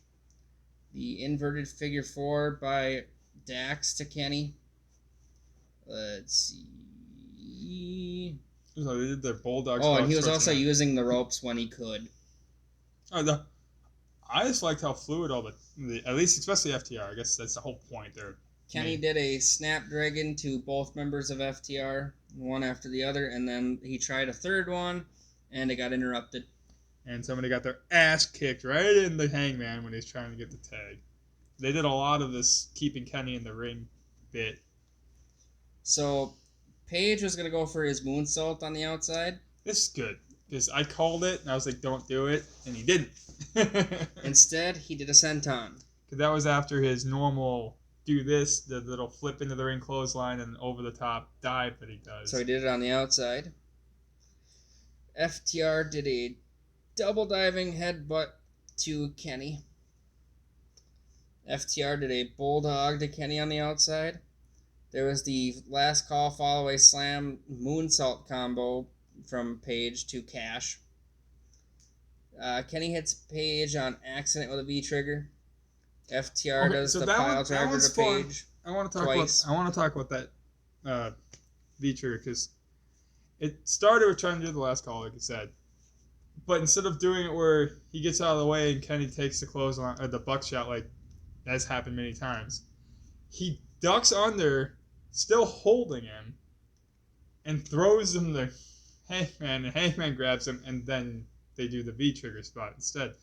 The inverted figure 4 by Dax to Kenny. Let's see. So they did their bulldog. Oh, and he was also using the ropes when he could. I just liked how fluid all the at least especially FTR. I guess that's the whole point there. Kenny did a Snapdragon to both members of FTR, one after the other, and then he tried a third one, and it got interrupted. And somebody got their ass kicked right in the Hangman when he's trying to get the tag. They did a lot of this keeping Kenny in the ring bit. So, Page was going to go for his moonsault on the outside. This is good, because I called it, and I was like, don't do it, and he didn't. Instead, he did a senton. Because that was after his normal do this, the little flip into the ring clothesline and over the top dive that he does. So he did it on the outside. FTR did a double diving headbutt to Kenny. FTR did a bulldog to Kenny on the outside. There was the last call fall-away slam moonsault combo from Page to Cash. Kenny hits Page on accident with a V-trigger. FTR does the pile driver to Page. I want to talk about that V-trigger because it started with trying to do the last call, like I said. But instead of doing it where he gets out of the way and Kenny takes the clothesline or the buckshot, like that's happened many times, he ducks under, still holding him, and throws him the Hangman, and Hangman grabs him, and then they do the V-trigger spot instead.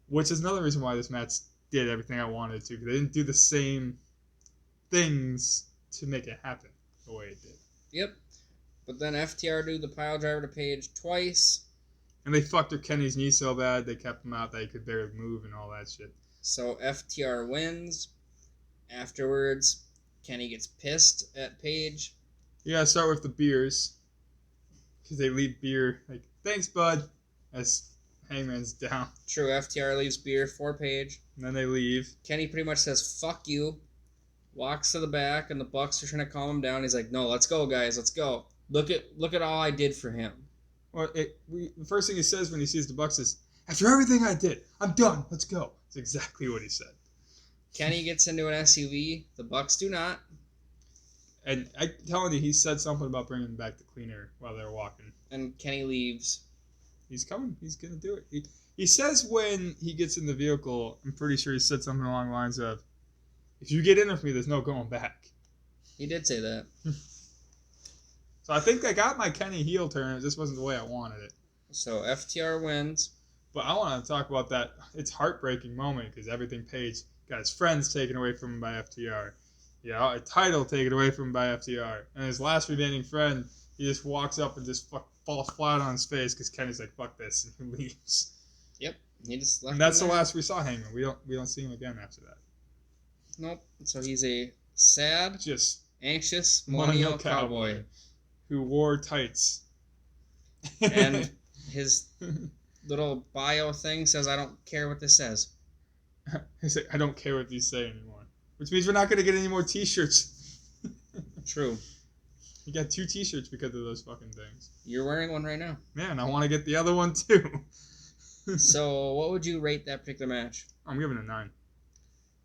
Which is another reason why this match did everything I wanted to, because they didn't do the same things to make it happen the way it did. Yep. But then FTR do the pile driver to Page twice. And they fucked up Kenny's knee so bad they kept him out that he could barely move and all that shit. So FTR wins. Afterwards, Kenny gets pissed at Page. You gotta start with the beers. Because they leave beer, like, thanks, bud, as Hangman's down. True, FTR leaves beer for Page. And then they leave. Kenny pretty much says, fuck you. Walks to the back, and the Bucks are trying to calm him down. He's like, no, let's go, guys, let's go. Look at all I did for him. Well, the first thing he says when he sees the Bucks is, after everything I did, I'm done, let's go. That's exactly what he said. Kenny gets into an SUV. The Bucks do not. And I'm telling you, he said something about bringing back the cleaner while they were walking. And Kenny leaves. He's coming. He's going to do it. He says when he gets in the vehicle, I'm pretty sure he said something along the lines of, if you get in with me, there's no going back. He did say that. So I think I got my Kenny heel turn. It just wasn't the way I wanted it. So FTR wins. But I want to talk about that. It's heartbreaking moment because everything Page got his friends taken away from him by FTR. A title taken away from him by FTR. And his last remaining friend, he just walks up and just falls flat on his face because Kenny's like, fuck this, and he leaves. Yep. He just left. And that's the him there. last we saw Hangman. We don't see him again after that. Nope. So he's a sad, Just anxious millennial cowboy. who wore tights. And his little bio thing says, I don't care what this says. He's like, I don't care what these say anymore. Which means we're not going to get any more t-shirts. True. You got 2 t-shirts because of those fucking things. You're wearing one right now. Man, I want to get the other one too. So, what would you rate that particular match? I'm giving it a 9.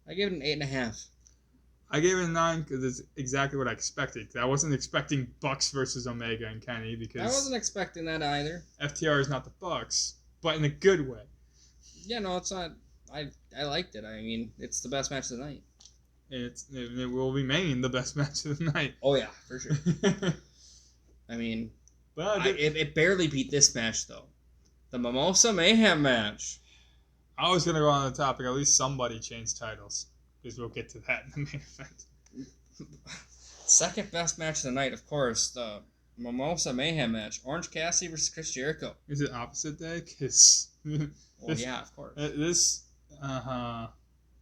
I give it an 8.5. I gave it a 9 because it's exactly what I expected. 'Cause I wasn't expecting Bucks versus Omega and Kenny because I wasn't expecting that either. FTR is not the Bucks, but in a good way. Yeah, no, it's not. I liked it. I mean, it's the best match of the night. And it will remain the best match of the night. Oh, yeah, for sure. I mean, But it barely beat this match, though. The Mimosa Mayhem match. I was going to go on the topic. At least somebody changed titles. Because we'll get to that in the main event. Second best match of the night, of course, the Mimosa Mayhem match. Orange Cassidy versus Chris Jericho. Is it opposite day? Because Well, yeah, of course. this,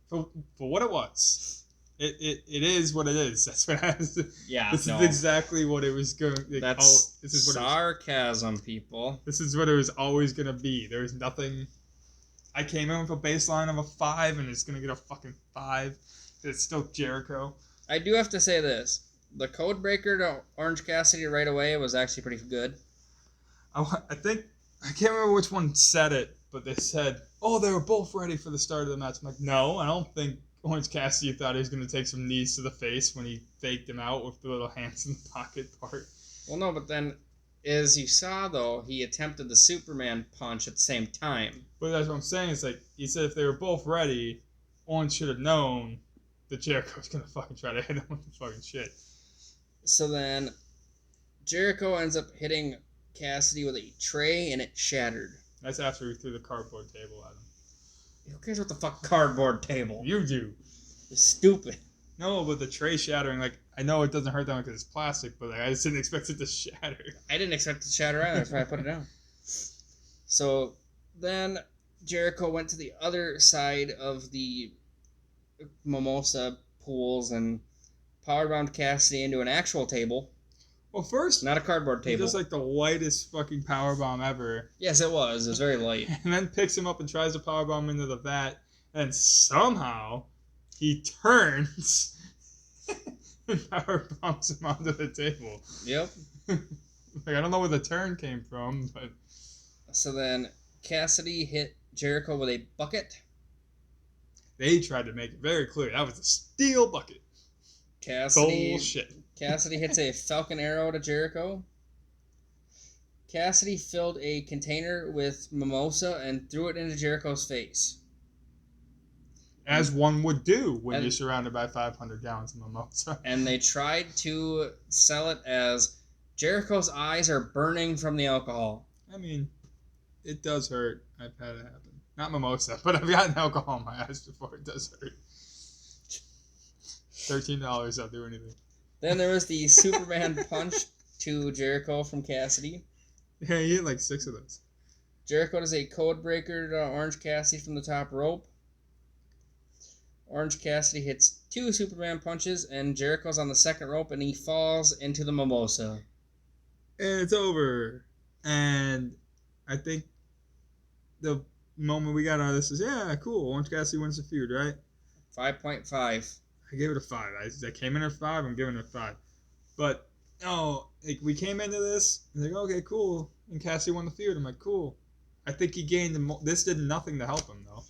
for what it was, it is what it is. That's what I was. Yeah, This no. is exactly what it was going. That's this is what sarcasm, people. This is what it was always going to be. There's nothing. I came in with a baseline of a 5, and it's going to get a fucking 5. It's still Jericho. I do have to say this. The code breaker to Orange Cassidy right away was actually pretty good. I think, I can't remember which one said it, but they said, oh, they were both ready for the start of the match. I'm like, no, I don't think Orange Cassidy thought he was going to take some knees to the face when he faked him out with the little hands in the pocket part. Well, no, but then, as you saw, though, he attempted the Superman punch at the same time. But that's what I'm saying. It's like, he said if they were both ready, Orange should have known that Jericho was going to fucking try to hit him with the fucking shit. So then, Jericho ends up hitting Cassidy with a tray, and it shattered. That's after he threw the cardboard table at him. Who cares what the fuck cardboard table? You do. It's stupid. No, but the tray shattering, like, I know it doesn't hurt them because it's plastic, but like, I just didn't expect it to shatter. I didn't expect it to shatter either. That's why I put it down. So then Jericho went to the other side of the mimosa pools and powerbound Cassidy into an actual table, Well, first, not a cardboard table. just like the lightest fucking powerbomb ever. Yes, it was. It was very light. And then picks him up and tries to powerbomb into the vat, and somehow he turns and powerbombs him onto the table. Yep. Like, I don't know where the turn came from, but So then Cassidy hit Jericho with a bucket. they tried to make it very clear that was a steel bucket. Cassidy Bullshit. Cassidy hits a Falcon Arrow to Jericho. Cassidy filled a container with mimosa and threw it into Jericho's face. As one would do when And- you're surrounded by 500 gallons of mimosa. And they tried to sell it as Jericho's eyes are burning from the alcohol. I mean, it does hurt. I've had it happen. Not mimosa, but I've gotten alcohol in my eyes before. It does hurt. $13, I'll do anything. Then there was the Superman punch to Jericho from Cassidy. Yeah, he hit like 6 of those. Jericho does a code breaker to Orange Cassidy from the top rope. Orange Cassidy hits 2 Superman punches, and Jericho's on the second rope, and he falls into the mimosa. And it's over. And I think the moment we got out of this is, yeah, cool. Orange Cassidy wins the feud, right? 5.5. I gave it a 5. I came in at 5. I'm giving it a 5. But, no, like, we came into this, and like, okay, cool. And Cassidy won the feud. I'm like, cool. I think he gained this did nothing to help him, though.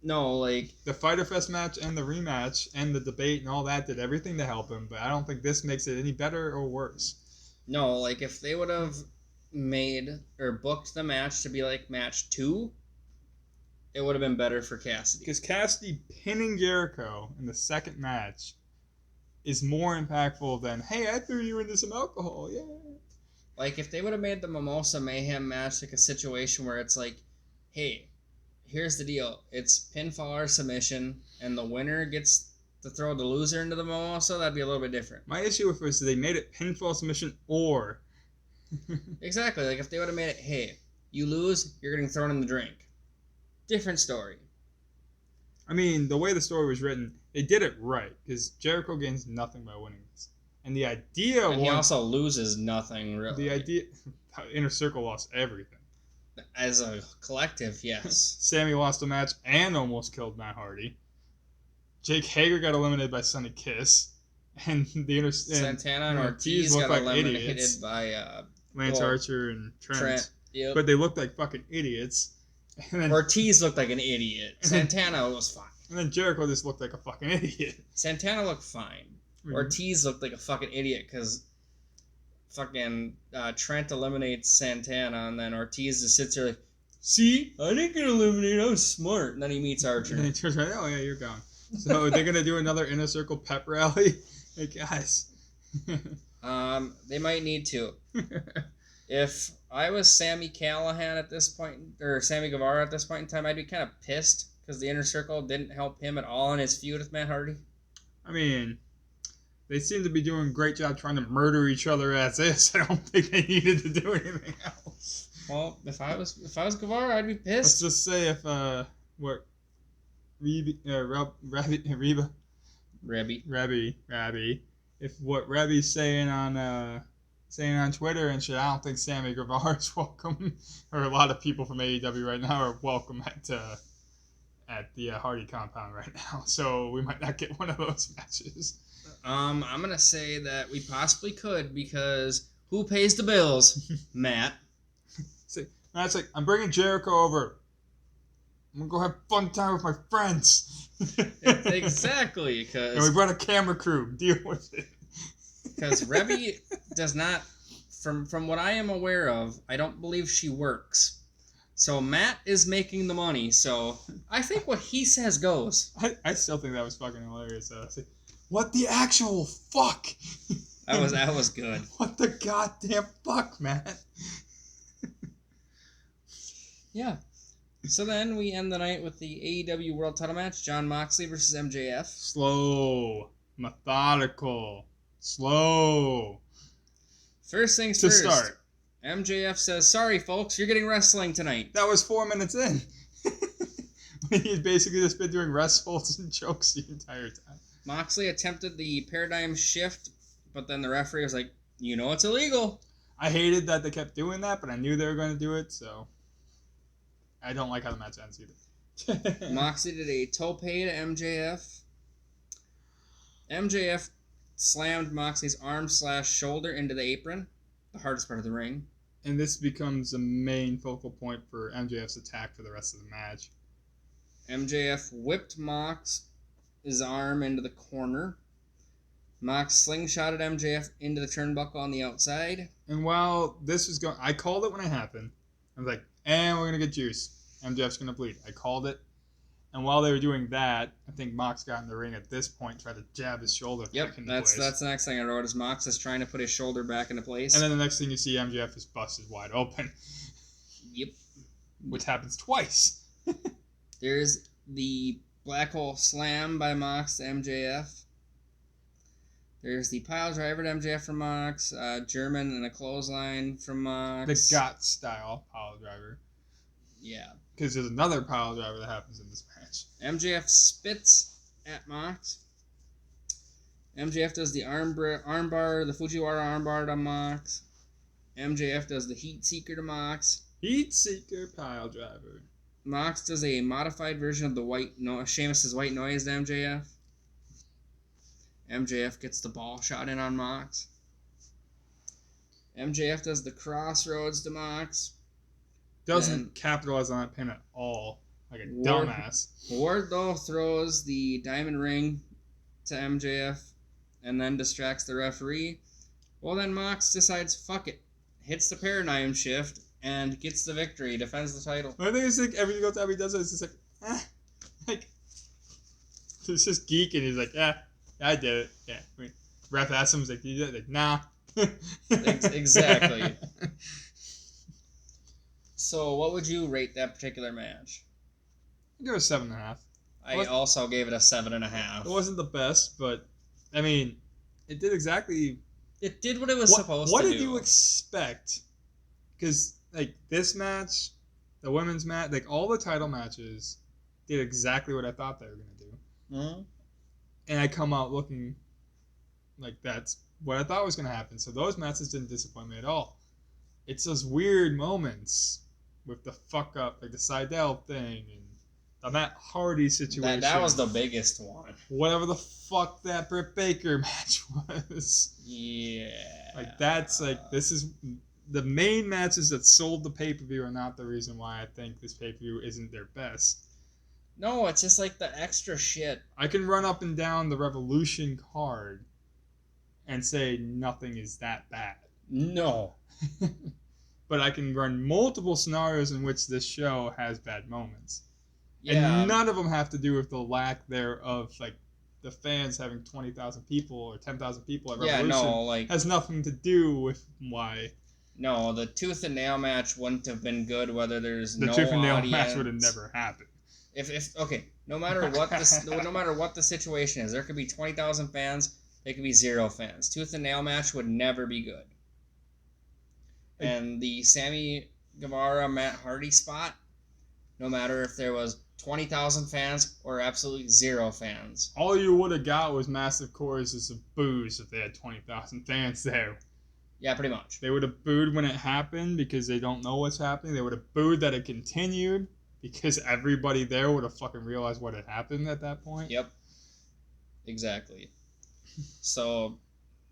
No, like, The Fyter Fest match and the rematch and the debate and all that did everything to help him, but I don't think this makes it any better or worse. no, like, if they would have made or booked the match to be like match 2, it would have been better for Cassidy. Because Cassidy pinning Jericho in the second match is more impactful than, hey, I threw you into some alcohol, yeah. Like, if they would have made the Mimosa Mayhem match like a situation where it's like, hey, here's the deal. It's pinfall or submission, and the winner gets to throw the loser into the Mimosa, that'd be a little bit different. My issue with it was they made it pinfall submission or Exactly. Like if they would have made it, hey, you lose, you're getting thrown in the drink. Different story. I mean, the way the story was written, they did it right because Jericho gains nothing by winning this, and the idea And he was also loses nothing really. the idea. Inner Circle lost everything. As a collective, yes. Sammy lost a match and almost killed Matt Hardy. Jake Hager got eliminated by Sonny Kiss, and Santana and Ortiz looked got like eliminated idiots. by Lance Archer and Trent. Yep. But they looked like fucking idiots. And then, Ortiz looked like an idiot. Santana was fine. And then Jericho just looked like a fucking idiot. Santana looked fine. Ortiz looked like a fucking idiot because fucking Trent eliminates Santana, and then Ortiz just sits there like, see, I didn't get eliminated, I was smart. And then he meets Archer. And he turns around, oh yeah, you're gone. So they're gonna do another Inner Circle pep rally? Hey guys. They might need to. If I was Sammy Callahan at this point, or Sammy Guevara at this point in time, I'd be kind of pissed because the Inner Circle didn't help him at all in his feud with Matt Hardy. I mean, they seem to be doing a great job trying to murder each other as is. I don't think they needed to do anything else. Well, if I was Guevara, I'd be Let's pissed. just say if Rabby, if what Rabby's saying on Twitter and shit, I don't think Sammy Guevara is welcome, or a lot of people from AEW right now are welcome at the Hardy compound right now. So we might not get one of those matches. I'm gonna say that we possibly could because who pays the bills? Matt. See, Matt's like, I'm bringing Jericho over. I'm gonna go have fun time with my friends. Exactly, because and we brought a camera crew. Deal with it. Because Reby does not, from what I am aware of, I don't believe she works. So Matt is making the money. So I think what he says goes. I still think that was fucking hilarious. Like, what the actual fuck? That was good. What the goddamn fuck, Matt? Yeah. So then we end the night with the AEW World Title match: Jon Moxley versus MJF. Slow, methodical, slow. First things to first. Start. MJF says, "Sorry, folks, you're getting wrestling tonight." That was 4 minutes in. He's basically just been doing rest holds and chokes the entire time. Moxley attempted the paradigm shift, but then the referee was like, "You know it's illegal." I hated that they kept doing that, but I knew they were going to do it, so I don't like how the match ends either. Moxley did a tope to MJF. MJF slammed Moxley's arm/shoulder into the apron, the hardest part of the ring. And this becomes a main focal point for MJF's attack for the rest of the match. MJF whipped Mox's arm into the corner. Mox slingshotted MJF into the turnbuckle on the outside. And while this was going, I called it when it happened. I was like, and we're going to get juice. MJF's going to bleed. I called it. And while they were doing that, I think Mox got in the ring at this point, tried to jab his shoulder back into place. That's the next thing I wrote is Mox is trying to put his shoulder back into place. And then the next thing you see, MJF is busted wide open. Yep. Which happens twice. There's the black hole slam by Mox to MJF. There's the pile driver to MJF from Mox. German and a clothesline from Mox. The GOT style pile driver. Yeah. Because there's another pile driver that happens in this match. MJF spits at Mox. MJF does the armbar, the Fujiwara armbar to Mox. MJF does the heat seeker to Mox. Heat seeker pile driver. Mox does a modified version of the Sheamus's white noise to MJF. MJF gets the ball shot in on Mox. MJF does the crossroads to Mox. Doesn't capitalize on that pin at all. Like a dumbass. Wardlow throws the diamond ring to MJF and then distracts the referee. Well, then Mox decides, fuck it. Hits the paradigm shift and gets the victory. Defends the title. I think it's like every single time he does it, it's just like, like, it's just geek, and he's like, yeah, I did it. Yeah. I mean, ref asks him, he's like, you did it? Like, nah. Exactly. So, what would you rate that particular match? I'd give it a 7.5. I also gave it a 7.5. It wasn't the best, but I mean, it did exactly It did what it was supposed what to do. What did you expect? Because, like, this match, the women's match, like, all the title matches did exactly what I thought they were going to do. Mm-hmm. And I come out looking like that's what I thought was going to happen. So those matches didn't disappoint me at all. It's those weird moments with the fuck up, like the Seidel thing and the Matt Hardy situation. That was the biggest one. Whatever the fuck that Britt Baker match was. Yeah. Like, that's like, this is the main matches that sold the pay-per-view are not the reason why I think this pay-per-view isn't their best. No, it's just like the extra shit. I can run up and down the Revolution card and say nothing is that bad. No. But I can run multiple scenarios in which this show has bad moments. Yeah. And none of them have to do with the lack thereof, like the fans having 20,000 people or 10,000 people at Revolution. Yeah, no, like, has nothing to do with why. No, the tooth and nail match wouldn't have been good whether there's no audience. The tooth and nail audience. match would have never happened. If okay, no matter what the situation is, there could be 20,000 fans, there could be 0 fans. Tooth and nail match would never be good. And the Sammy Guevara Matt Hardy spot, no matter if there was 20,000 fans or absolutely 0 fans. All you would have got was massive choruses of boos if they had 20,000 fans there. Yeah, pretty much. They would have booed when it happened because they don't know what's happening. They would have booed that it continued because everybody there would have fucking realized what had happened at that point. Yep. Exactly. So,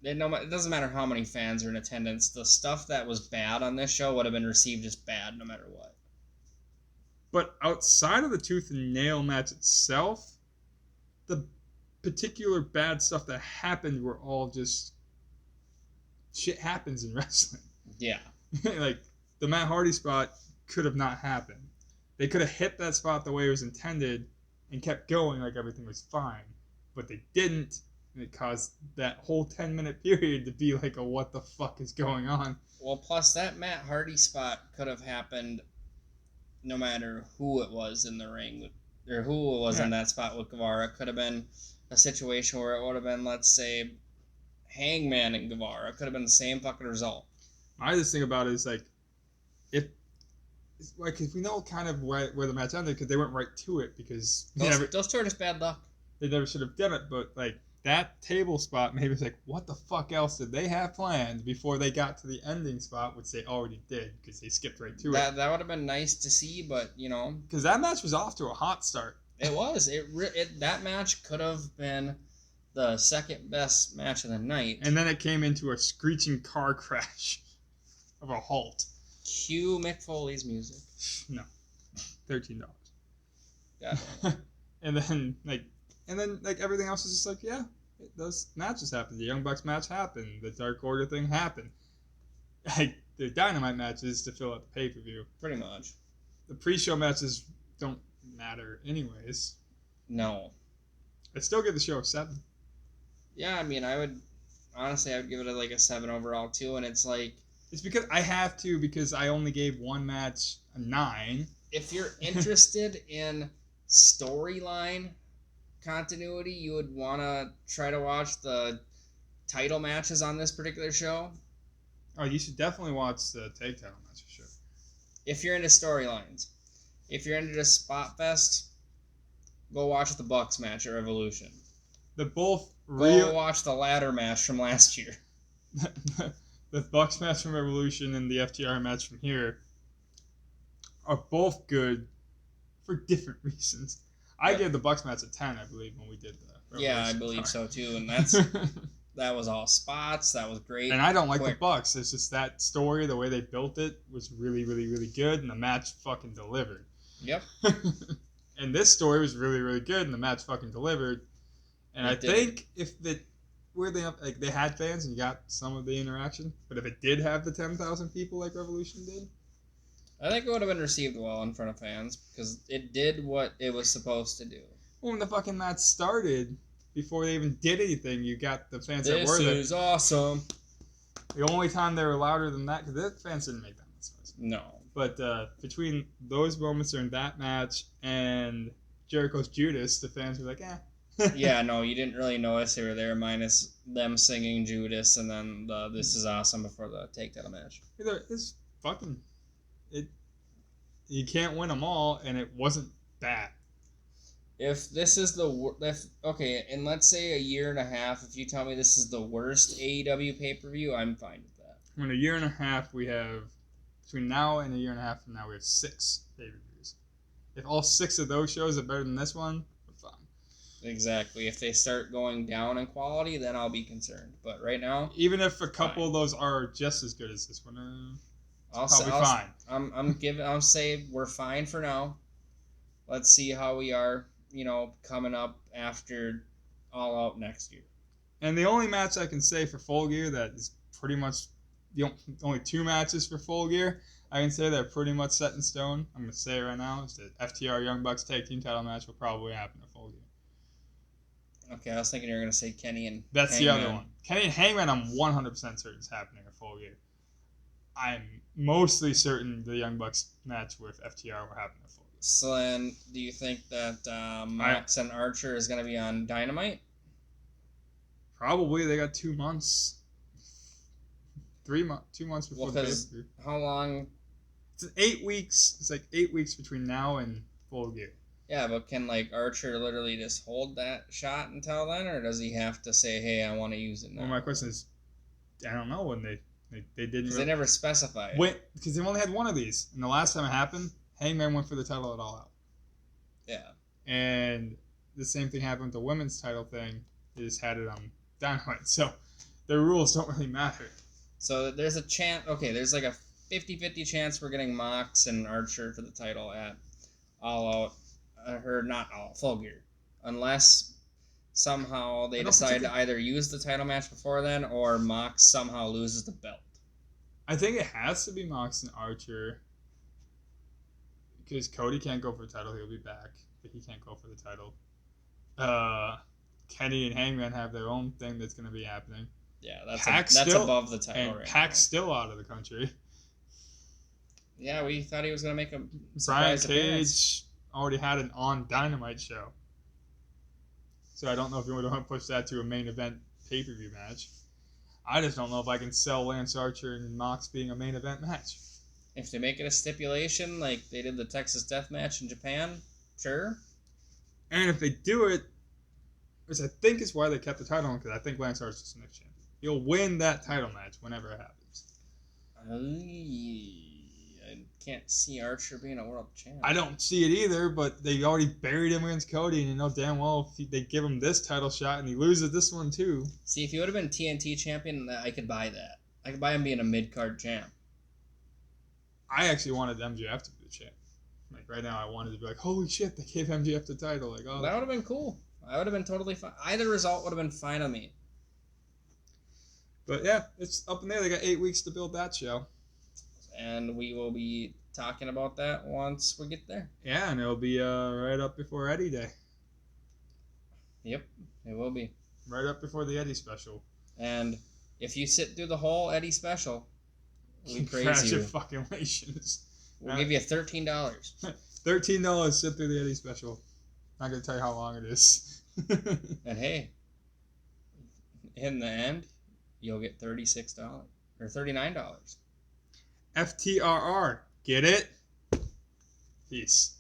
it doesn't matter how many fans are in attendance. The stuff that was bad on this show would have been received as bad no matter what. But outside of the tooth and nail match itself, the particular bad stuff that happened were all just shit happens in wrestling. Yeah. Like, the Matt Hardy spot could have not happened. They could have hit that spot the way it was intended and kept going like everything was fine. But they didn't, and it caused that whole 10-minute period to be like a what the fuck is going on. Well, plus that Matt Hardy spot could have happened no matter who it was in the ring, or who it was in that spot with Guevara. It could have been a situation where it would have been, let's say, Hangman and Guevara. It could have been the same fucking result. I just think about it is like, if we know kind of where the match ended because they went right to it because those two are just bad luck. They never should have done it, but like that table spot maybe it's like, what the fuck else did they have planned before they got to the ending spot, which they already did because they skipped right to it. That would have been nice to see, but you know, because that match was off to a hot start. It was. That match could have been the second best match of the night. And then it came into a screeching car crash of a halt. Cue Mick Foley's music. No. $13. God. and then everything else is just like, yeah, those matches happened. The Young Bucks match happened. The Dark Order thing happened. Like, the Dynamite matches to fill out the pay-per-view. Pretty much. The pre-show matches don't matter anyways. No. I'd still give the show a 7. Yeah, I mean, I would give it a 7 overall too, and it's like... It's because I have to, because I only gave one match a 9. If you're interested in storyline continuity, you would want to try to watch the title matches on this particular show. Oh, you should definitely watch the tag title match for sure. If you're into storylines. If you're into the Spot Fest, go watch the Bucks match at Revolution. Go watch the ladder match from last year. The Bucks match from Revolution and the FTR match from here are both good for different reasons. I gave the Bucks match a 10, I believe, when we did the Revolution. Yeah, I believe so too, and that was all spots. That was great. And I don't like the Bucks. It's just that story, the way they built it was really, really, really good, and the match fucking delivered. Yep. And this story was really, really good, and the match fucking delivered. And I think if they had fans and you got some of the interaction, but if it did have the 10,000 people like Revolution did, I think it would have been received well in front of fans because it did what it was supposed to do. Well, when the fucking match started, before they even did anything, you got the fans that were there. This is awesome. The only time they were louder than that, because the fans didn't make that much noise. No. But between those moments during that match and Jericho's Judas, the fans were like, eh. Yeah, no, you didn't really notice they were there, minus them singing Judas and then the "This Is Awesome" before the take title match. It's fucking it. You can't win them all, and it wasn't bad. If this is okay, and let's say a year and a half, if you tell me this is the worst AEW pay per view, I'm fine with that. In a year and a half, we have between now and a year and a half from now, we have 6 pay-per-views. If all 6 of those shows are better than this one, we're fine. Exactly. If they start going down in quality, then I'll be concerned. But right now, even if a couple of those are just as good as this one, probably fine. I'll say we're fine for now. Let's see how we are, coming up after All Out next year. And the only match I can say for Full Gear that is pretty much the only 2 matches for Full Gear I can say they're pretty much set in stone. I'm going to say it right now is that FTR Young Bucks tag team title match will probably happen at Full Gear. Okay, I was thinking you were going to say Kenny and That's Hangman. the other one. Kenny and Hangman, I'm 100% certain is happening at Full Gear. I'm mostly certain the Young Bucks match with FTR will happen at Full Gear. So then, do you think that Mox and Archer is going to be on Dynamite? Probably. They got 2 months. 2 months before the pay-per-view. How long? It's 8 weeks. It's like 8 weeks between now and Full Gear. Yeah, but can Archer literally just hold that shot until then, or does he have to say, "Hey, I want to use it now"? Well, my question is, I don't know when they didn't. Because they never specified. Because they've only had one of these, and the last time it happened, Hangman went for the title at All Out. Yeah. And the same thing happened with the women's title thing. They just had it on Dynamite, so the rules don't really matter. So there's a chance. Okay, there's like a 50-50 chance we're getting Mox and Archer for the title at All Out. Or not Full Gear, unless somehow they decide to either use the title match before then, or Mox somehow loses the belt. I think it has to be Mox and Archer, because Cody can't go for the title; he'll be back, but he can't go for the title. Kenny and Hangman have their own thing that's going to be happening. Yeah, that's above the title and right Pac's now. still out of the country. Yeah, we thought he was going to make a Brian surprise Cage appearance. already had an on Dynamite show. So I don't know if you want to push that to a main event pay-per-view match. I just don't know if I can sell Lance Archer and Mox being a main event match. If they make it a stipulation like they did the Texas Death Match in Japan, sure. And if they do it, which I think is why they kept the title on, because I think Lance Archer's the next champion. He'll win that title match whenever it happens. I can't see Archer being a world champ. I don't see it either, but they already buried him against Cody, and you know damn well if they give him this title shot and he loses this one too. See, if he would have been TNT champion, I could buy that. I could buy him being a mid-card champ. I actually wanted MJF to be the champ. Like right now, I wanted to be like, holy shit, they gave MJF the title. Like, oh, that would have been cool. I would have been totally fine. Either result would have been fine on me. But yeah, it's up in there. They got 8 weeks to build that show. And we will be talking about that once we get there. Yeah, and it'll be right up before Eddie Day. Yep, it will be. Right up before the Eddie special. And if you sit through the whole Eddie special, we praise you. Congratulations. We'll give you $13. $13 sit through the Eddie special. Not going to tell you how long it is. And hey, in the end, you'll get $36 or $39. FTRR. Get it? Peace.